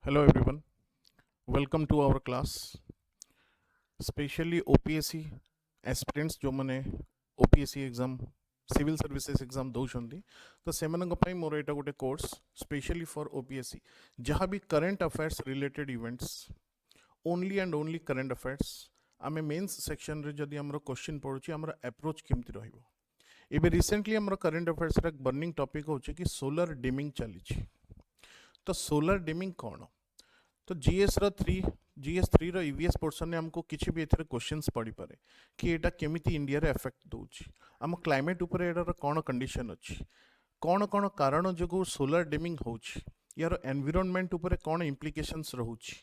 Hello everyone, welcome to our class. Specially OPSC aspirants जो मैंने OPSC exam civil services exam दौरान तो से मोर यहाँ गोटे कोर्स स्पेशली फॉर OPSC जहाँ भी current affairs related events only and only current affairs आम मेन्स सेक्शन रे जदि आमर क्वेश्चन पड़ुची आमर अप्रोच केमती रहिबो एबे रिसेंटली आमर करंट अफेयर्स रे बर्निंग टॉपिक होची कि सोलर डिमिंग चली तो सोलर डिमिंग कौन तो GS three row EVS portion ने हमको किसी भी एथरे क्वेश्चंस पड़ी पारे कि एटा केमिति इंडिया रे इफेक्ट दोची आम क्लाइमेट ऊपर एटार कौन कंडीशन अच्छी कौन कौन कारण जो सोलर डिमिंग होची यार एनवायरनमेंट ऊपर कौन इम्प्लिकेशंस रहूची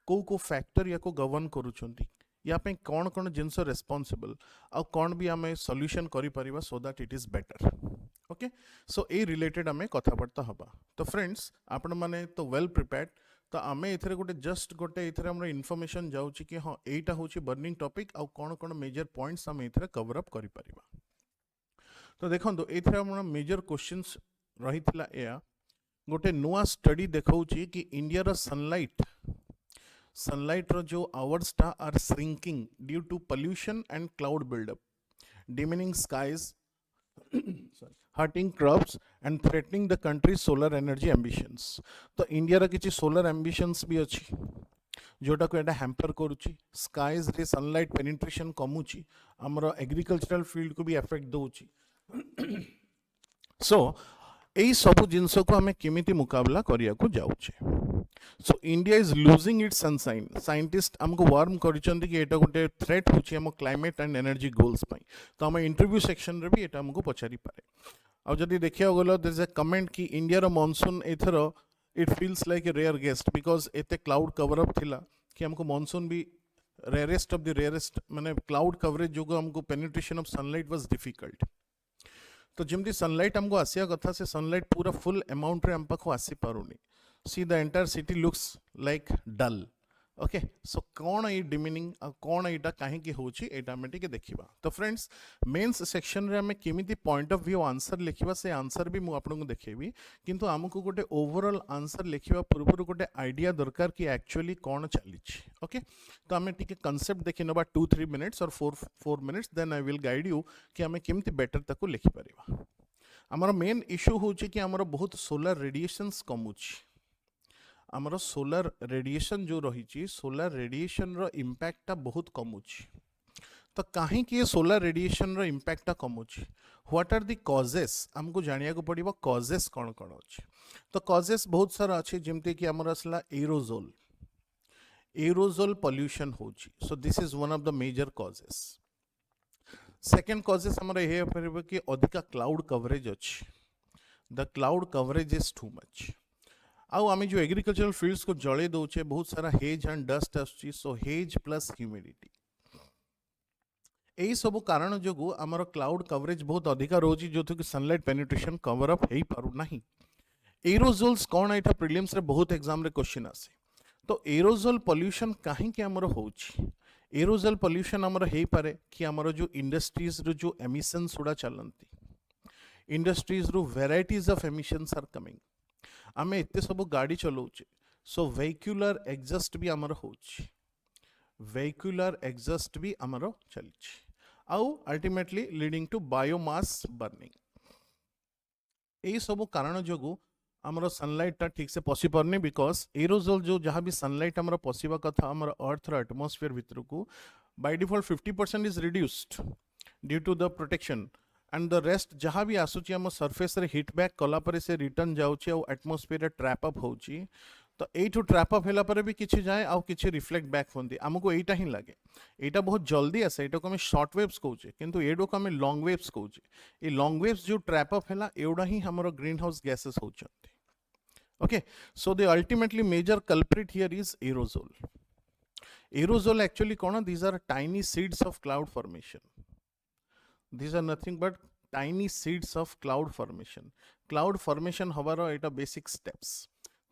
को फैक्टर या को गवर्न करूछंती या पे कौन कौन जिनस रेस्पॉन्सिबल आ कौन भी आम सॉल्यूशन करि परिबा so that it is better okay so a related आम कथबार्ता हबा तो फ्रेंड्स आपण माने तो वेल प्रिपेयर्ड तो आम ए गोटे जस्ट गोटे ये इनफॉरमेशन जाऊँगी कि हाँ यहाँ हूँ बर्निंग टॉपिक आउ कौन कौन मेजर पॉइंट्स आम ये कवर अप कर तो देखो ये मेजर क्वेश्चंस रही गोटे नुआ स्टडी देखा कि इंडिया सनलाइट रो जो hours are shrinking due to pollution and cloud buildup dimming skies hurting crops and threatening the country's solar energy ambitions तो इंडिया रा किछि सोलर एम्बिशंस भी अछि जोटा को एटा हैम्पर करूछि स्काइज रे सनलाइट पेनिट्रेशन कमुछि हमरो एग्रीकल्चरल फील्ड को भी इफेक्ट दोछि सो एई सब जिंस को हमें केमिति मुकाबला करिया को जाउछे so India is losing its sunshine scientist हमको वार्न करिसंती कि एटा गोटे थ्रेट होछि हम क्लाइमेट एंड एनर्जी गोल्स पई तो हम इंटरव्यू सेक्शन रे भी एटा हमको पचारि पारे आ जदि देखिया गलो देयर इज अ कमेंट कि इंडिया रो मॉनसून एथरो it feels like a rare guest because एते क्लाउड कवर अप थिला कि हमको मॉनसून भी रेयरेस्ट ऑफ द रेयरेस्ट माने क्लाउड कवरेज जो हमको penetration of sunlight was difficult तो जमती सनलाइट हमको आसिया कथा से सनलाइट पूरा फुल अमाउंट रे हम पाखो आसी पारुनी see the entire city looks like dull okay so कौन ये डिमिनिंग कौन यहाँ कहीं होची एटा हमें टिके देखिबा तो फ्रेंड्स मेंस सेक्शन रे हमें केमिति पॉइंट ऑफ व्यू आंसर लिखिबा से आंसर भी मु आपन को देखेबी किंतु हमको गोटे ओवरऑल आंसर लिखिबा पूर्व गोटे आइडिया दरकार कि एक्चुअली कौन चली ओके तो हमें टिके कांसेप्ट देखि नबा 2-3 मिनिट्स और 4 minutes then I will guide you कि हमें केमिति बेटर ताको लिखि परिबा हमर मेन इशू होची कि हमर बहुत सोलर रेडिएशंस कमुची आमर सोलर रेडिएशन जो रही सोलर रेडिएशन रो इम्पैक्ट बहुत कमुची तो कहीं कि सोलर रेडिएशन रो इम्पैक्ट कमुची व्हाट आर द कॉजेस हमको जानिया को पड़िबो कॉजेस कौन कौन अच्छे तो कॉजेस बहुत सारा अच्छे जमते कि हमर असला एरोजोल पोल्यूशन होची so this is one of the major causes second causes हमर ये परबो कि अधिका क्लाउड कवरेज अच्छी the cloud coverage is too much आउ आम जो एग्रीकल्चरल फील्ड्स को जले दौचे बहुत सारा हेज एंड डस्ट आसुची सो हेज प्लस ह्यूमिडिटी यही सब कारण जो आमर क्लाउड कवरेज बहुत अधिका रोची जो कि सनलाइट पेनिट्रेशन कवर अप हो पारु नाही एरोजोल्स कौन एटा प्रीलिम्स रे बहुत एग्जाम रे क्वेश्चन आसे तो एरोजोल पोल्यूशन कहीं के आमर होची एरोजोल पोल्यूशन आमर हो पारे कि आमर जो इंडस्ट्रीज रो जो एमिशंस उडा चलंती इंडस्ट्रीज रो varieties of emissions are coming आमे इतने सब गाड़ी चलाऊे सो वेहिकुलर एग्जस्ट भी आमर होची वेहिकुलर एग्जस्ट भी आमर चली आउ ultimately leading to biomass burning यही सब कारण जो आमर सनलाइट टा ठीक से पशि पारनी बिकॉज एरोजोल जो जहाँ भी सनलाइट आमर पशिबा कथा आमर अर्थ रो एटमॉस्फेयर भितर को by default 50% is reduced due to the protection and the rest जहाँ भी आसूची आम सरफेस रे हिट बैक कला परे से रिटर्न जाउची आ एटमॉस्फेयर ट्रैप अप होची तो एठू ट्रैप अप होला परे भी किछि जाए आ किछि रिफ्लेक्ट बैक होंदी हमको एटा ही लागे एटा बहुत जल्दी आसे एटा को हम शॉर्ट वेव्स कहूचे किंतु एडो को हम लॉन्ग वेव्स कहूचे ए लॉन्ग वेव्स जो ट्रैप अप हैला एवडा ही हमरो ग्रीन हाउस गैसेस होचंती okay so the ultimately major culprit here is aerosol actually कौन these are tiny seeds of cloud formation these are nothing but tiny seeds of cloud formation हबार एटा basic steps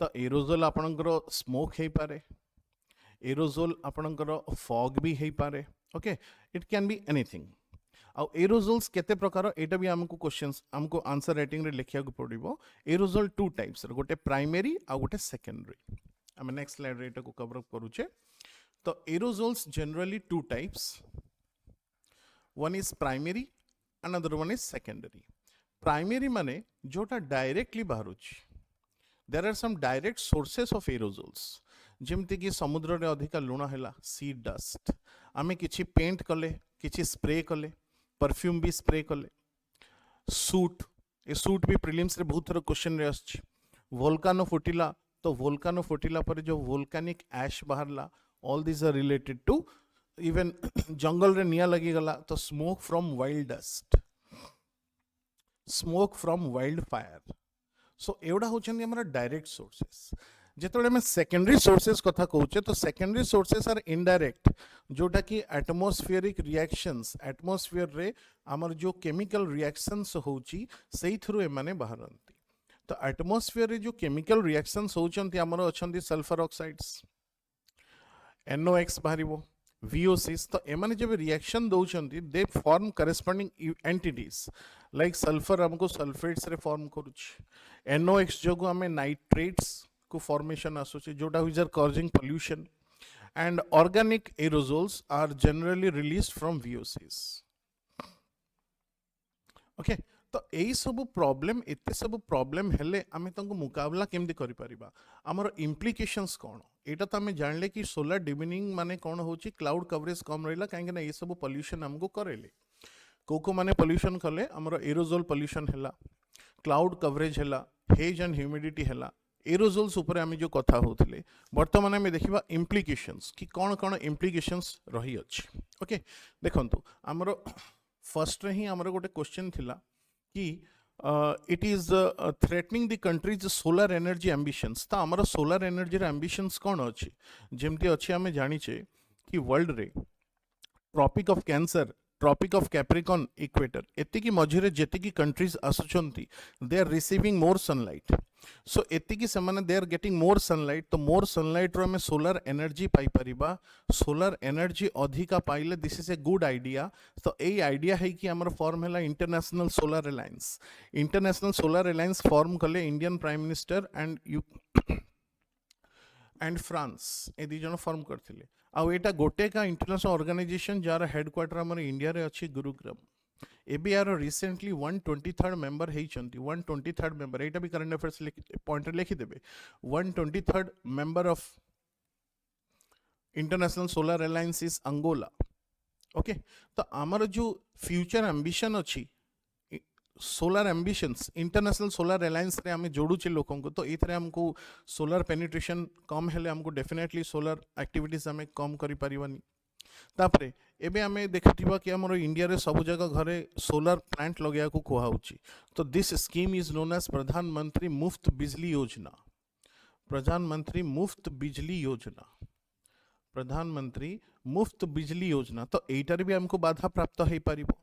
तो aerosol आपणकर smoke हो पारे aerosol आपणकर fog भी हो पारे okay it can be anything आ एरोजोल्स केते प्रकार एटा भी हमको क्वेश्चंस हमको आंसर राइटिंग रे लिखिया को पड़िबो एरोजोल टू टाइप्स गोटे प्राइमरी आ गोटे सेकेंडरी आम नेक्स्ट स्लाइड रे को कवर अप करूचे तो aerosols generally two types one is primary another one is secondary primary माने जोटा डायरेक्टली बाहरुची there are some direct sources of aerosols जेमती कि समुद्र रे अधिका लुण हैला सी डस्ट आमे किछि पेंट कले किछि स्प्रे कले परफ्यूम भी स्प्रे कले सूट ए सूट भी प्रिलिम्स रे बहुत थर क्वेश्चन रे आछि वोल्कानो फुटिला तो वोल्कानो फुटिला पर जो वोल्कानिक ऐश बाहरला all this are related to even जंगल रे निया लगी गला तो smoke from wild dust smoke from wild fire सो एवडा होचंदी हमरा डायरेक्ट सोर्सेस जेतोले में सेकेंडरी सोर्सेस कथा कहूचे तो सेकेंडरी सोर्सेस आर इनडायरेक्ट जोटा कि एटमॉस्फेरिक रिएक्शंस एटमॉस्फेयर रे हमर जो केमिकल रिएक्शंस होची सेई थ्रू ए माने बाहरंती तो एटमॉस्फेयर रे जो केमिकल रिएक्शंस होचंती हमर अछंती सल्फर ऑक्साइड्स NOx बाहरिबो VOCs तो एमाने जब रिएक्शन दउचंती they form corresponding entities like sulphur हमको सल्फेट्स रे फॉर्म करूची NOx जोगु हमें नाइट्रेट्स को फॉर्मेशन आसुची जोटा which are causing pollution and organic aerosols are generally released from VOCs okay तो यही सब प्रॉब्लम एते सब प्रॉब्लम हेले आमे तंको मुकाबला केमदी करि परिबा हमर इंप्लिकेशंस कोन एटा तो आमे जानले कि सोलर डिमिनिंग माने कोन होची क्लाउड कवरेज कम रहिला काहे ना ये सब पोल्यूशन हमको करेले को माने पोल्यूशन कले हमर एरोजोल पोल्यूशन हैला क्लाउड कवरेज हैला हेज एंड ह्यूमिडिटी हैला एरोजोल्स ऊपर आमे जो कथा होथिले वर्तमान आमे देखिबा इंप्लिकेशंस कि कोन कोन इंप्लिकेशंस रही अछि ओके देखंतु हमर फर्स्ट रे ही हमर गोटे क्वेश्चन थिला कि it is threatening the countries solar energy ambitions तो हमर सोलर एनर्जी रे एम्बिशंस कोन अछि जेमती अछि आमे जानिचे कि वर्ल्ड रे Tropic of Cancer Tropic of Capricorn equator एति की मझिरे जेति की कंट्रीज आसुचंती they are receiving more sunlight so एति की समान they are getting more sunlight तो मोर सनलाइट रो हमें सोलर एनर्जी पाई परिबा सोलर एनर्जी अधिका पाइले this is a good idea तो एई आइडिया है कि हमर फॉर्म हैला इंटरनेशनल सोलर अलायंस फॉर्म कले Indian prime minister and you and France ए दी जन फॉर्म करथिले आ एटा गोटे का इंटरनेशनल ऑर्गेनाइजेशन जार हेडक्वार्टर हमर इंडिया रे अछि गुरुग्राम एबी यार रिसेंटली 123rd मेंबर हेइचंती 123rd मेंबर एटा भी करंट अफेयर्स पॉइंट लिखि देबे 123rd member of International Solar Alliance is Angola okay तो हमर जो फ्यूचर एम्बिशन अछि solar ambitions international Solar alliance रे हमें जोड़ुचे लोकों को तो इथरे हमको सोलर पेनिट्रेशन कम हेले हमको डेफिनेटली सोलर एक्टिविटीज हमें कम करि परिवानी तापरे एबे हमें देखिथिबा कि हमर इंडिया रे सब जगह घरे सोलर प्लांट लगया को कोहा होची तो this scheme is known as Pradhanmantri Muft बिजली योजना प्रधानमंत्री मुफ्त बिजली योजना प्रधानमंत्री मुफ्त बिजली योजना तो एटारे भी हमको बाधा प्राप्त होई परिबो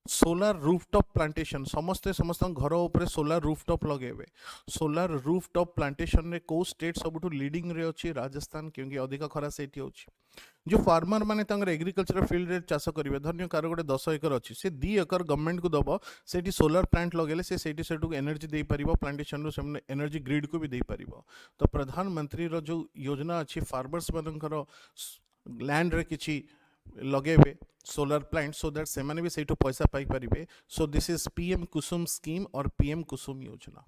सोलर रूफटॉप प्लांटेशन समस्ते समस्त घर ऊपर सोलर रूफटॉप लगेबे सोलर रूफटॉप प्लांटेशन रे को स्टेट सबुठु लीडिंग रे अछि राजस्थान क्योंकि अधिक खरा सेठी होछि जो फार्मर माने तंगर एग्रीकल्चर फील्ड रे चाष करिवे धन्य कार गोटे 10 एकर अछि से 2 एकर गवर्नमेंट को दबो सेठी सोलर प्लांट लगेले से सेठी सेठु एनर्जी देई परिबो प्लांटेशन रो सेमने एनर्जी ग्रिड को भी देई परिबो तो प्रधानमंत्री रो जो योजना अछि फार्मर्स मानकर लैंड रे किछि लगेबे सोलर प्लांट सो दैट से माने भी सेठु पैसा पाई परिबे so this is PM Kusum scheme और पीएम कुसुम योजना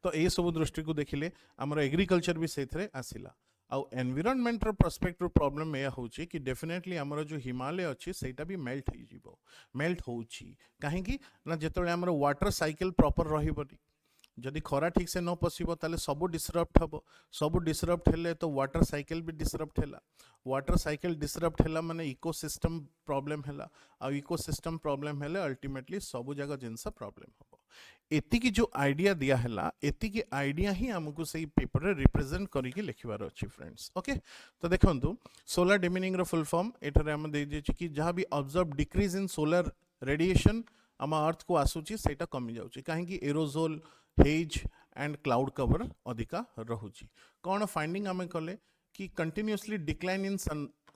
तो ए सब दृष्टि को देखिले हमर एग्रीकल्चर भी सेथरे आसिला आउ एनवायरनमेंट रो पर्सपेक्टिव प्रॉब्लम ए होची कि डेफिनेटली हमर जो हिमालय अछि सेटा भी मेल्ट होई जिवो मेल्ट होउची काहे कि ना जेतले हमर वाटर साइकिल प्रॉपर रहिबनी जदि खरा ठीक से न पसिबो ताले सब डिसरप्ट हबो सब डिसरप्ट हेले तो वाटर साइकिल भी डिसरप्ट हैला वाटर साइकिल डिसरप्ट हैला माने इकोसिस्टम प्रॉब्लम हैला आ इकोसिस्टम प्रॉब्लम हेले अल्टीमेटली सब जगह जिनसा प्रॉब्लम हबो एति की जो आइडिया दिया हैला एति की आइडिया ही हमको सही पेपर रे रिप्रेजेंट करी के लिखिबार अछि फ्रेंड्स ओके तो देखंतु सोलर डिमिनिंग रो फुल फॉर्म एठारे हम दे जे कि जहां भी observe decrease in solar radiation हम अर्थ को आसुची सेटा कमी जाउची काहे कि aerosol haze and cloud cover अधिका रहुची कौन फाइंडिंग हमें कले कि continuously decline in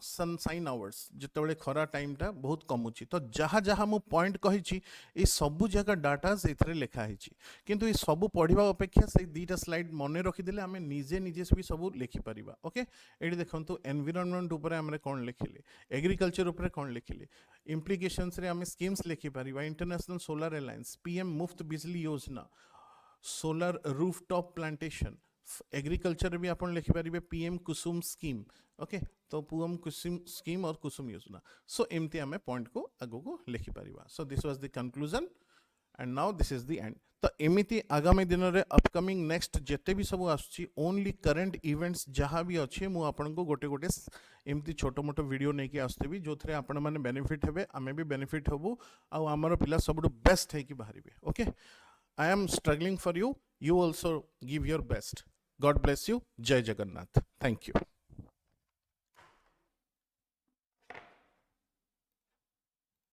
sunshine hours जितेबाला खरा टाइमटा बहुत कमुची तो जहाँ जहाँ मु पॉइंट कही ये सबू जगह डाटा से लिखाई किंतु ये सब पढ़ा अपेक्षा से दुईटा स्लाइड मन रखीदे आम निजे निजे भी सब लिखिपर ओके ये देखो एनवायरनमेंट उपर आम कौन लिखिले एग्रीकल्चर उपर कौन लिखिले इम्प्लिकेशंस रे आम स्कीम्स लिखिपर इंटरनेशनल सोलर अलायंस पीएम मुफ्त बिजली योजना सोलर रूफटॉप प्लांटेशन एग्रीकल्चर भी आप लिखिपारे पीएम कुसुम स्कीम ओके तो पीएम कुसुम स्कीम और कुसुम योजना सो एमती आम पॉइंट को आगो को लिखिपर so this was the conclusion and now this is the end तो एमती आगामी दिन में अपकमिंग नेक्स्ट जिते भी सब आसुची ओनली करंट इवेंट्स जहाँ भी अच्छे मुझे आपन को गोटे गोटे एमती छोट मोट वीडियो नहीं आसुवी जो थे आपण मैंने बेनिफिट हे आम भी बेनिफिट हबू आमर पिला सब बेस्ट है बाहर okay I am struggling for you you also give your best God bless you जय जगन्नाथ थैंक यू